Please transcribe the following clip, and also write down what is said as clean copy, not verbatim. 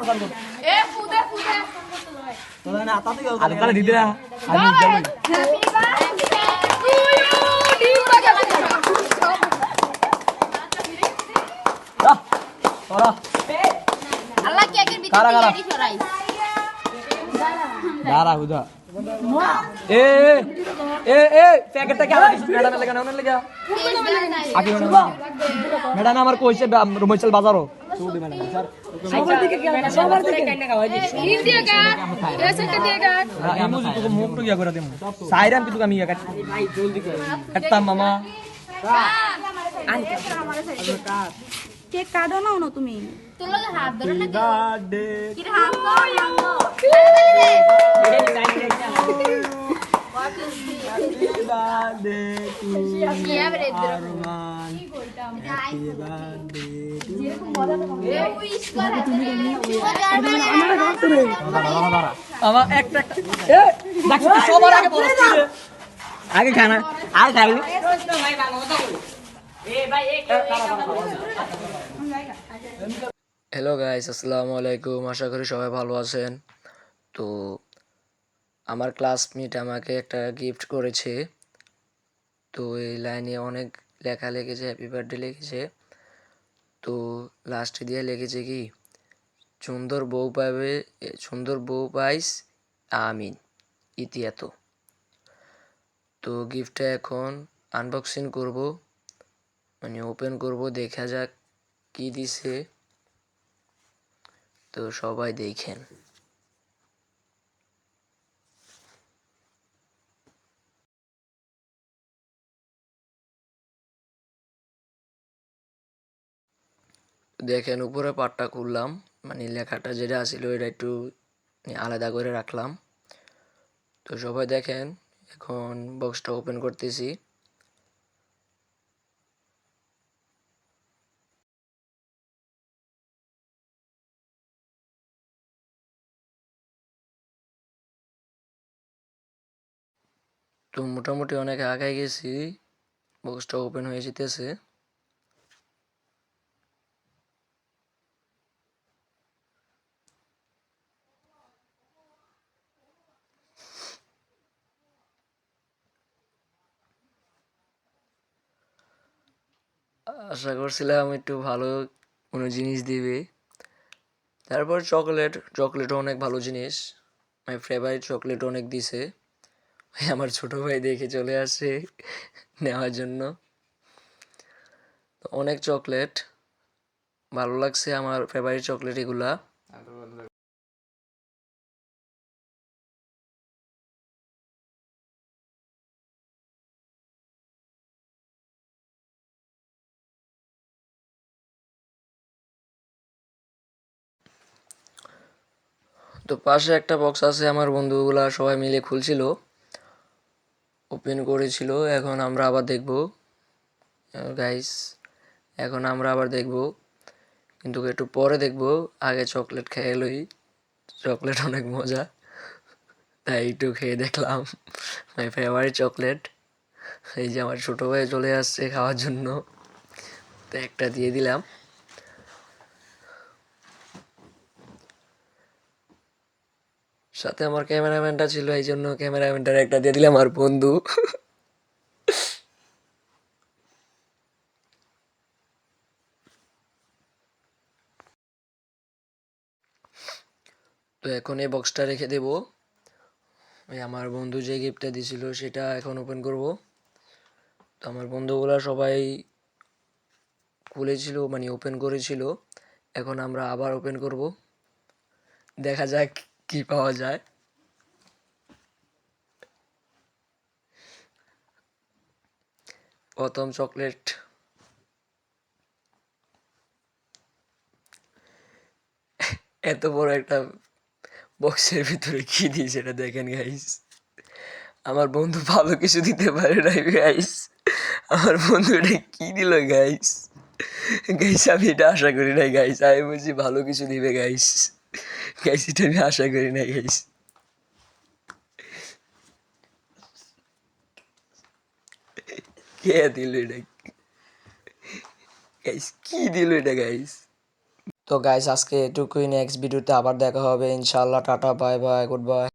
Madam আমার কইছে রুমাইছাল বাজারও সবার দিকে ইন দিয়েগা এসে দিয়েগা আমি তো মুখ তো ইয়া করে দেব সাইরাম কিন্তু আমি ইয়া ভাই জলদি করে কাটতাম মামা কেক কাটো না না তুমি তোর লগে হাত ধরে না বার্থডে কি হাত birthday to Arman happy birthday আমার একটা এ দেখো সবার আগে বলছি রে আগে খানা আর খাবি ভাই ভালো কথা বল এ ভাই এক হ্যালো গাইস, আসসালামু আলাইকুম। আশা করি সবাই ভালো আছেন। তো আমার ক্লাসমেট আমাকে একটা গিফট করেছে। তো এই লাইনে অনেক লেখা লিখেছে, হ্যাপি বার্থডে লিখেছে। তো লাস্টে দিয়ে লিখেছে কি, সুন্দর বউ পাইস আমিন ইতিয়াত। তো গিফটটা এখন আনবক্সিং করব, মানে ওপেন করব, দেখা যাক কি দিছে। তো সবাই দেখেন। দেখেন উপরে পাটটা খুললাম, মানে লেখাটা যেটা ছিল এটা একটু আলাদা করে রাখলাম। তো সবাই দেখেন, এখন বক্সটা ওপেন করতেছি। তো মোটামুটি অনেক আগায় গেছি, বক্সটা ওপেন হয়ে যেতেছে। আশা করছিলাম একটু ভালো কোনো জিনিস দিবে। তারপর চকলেটও অনেক ভালো জিনিস, মাই ফেভারিট চকলেট অনেক দিছে। আমার ছোট ভাই দেখে চলে আসে নেওয়ার জন্য। তো অনেক চকলেট, ভালো লাগছে, আমার ফেভারিট চকলেট এগুলা। তো পাশে একটা বক্স আছে, আমার বন্ধুগুলা সবাই মিলে খুলছিল, ওপেন করেছিল। এখন আমরা আবার দেখব গাইস, এখন আমরা আবার দেখব, কিন্তু একটু পরে দেখব। আগে চকলেট খেয়ে লই, চকলেট অনেক মজা, তাই একটু খেয়ে দেখলাম। My favourite chocolate. এই যে আমার ছোট ভাই চলে আসছে খাওয়ার জন্য, তো একটা দিয়ে দিলাম। সাথে আমার ক্যামেরাম্যানটা ছিল, এই জন্য ক্যামেরাম্যানটার একটা দিয়ে দিলাম, আর বন্ধু। তো এখন এই বক্সটা রেখে দেব। ওই আমার বন্ধু যে গিফটটা দিছিল সেটা এখন ওপেন করব। তো আমার বন্ধুগুলা সবাই খুলেছিল, মানে ওপেন করেছিল। এখন আমরা আবার ওপেন করব, দেখা যাক কি পাওয়া যায়। প্রথম চকলেট, এত বড় একটা বক্সের ভিতরে কি দিয়েছে এটা দেখেন গাইস। আমার বন্ধু ভালো কিছু দিতে পারে না গাইস, আমার বন্ধু এটা কি দিল গাইস। গাইস আমি এটা আশা করি নাই গাইস, আমি বলছি ভালো কিছু দিবে গাইস। গাইস এটা আমি আশা করি নাই গাইস। কে দিল এটা গাইস, কি দিল এটা গাইস। তো গাইস আজকে এটুকুই, নেক্সট ভিডিওতে আবার দেখা হবে ইনশাআল্লাহ। Tata, bye bye, good bye.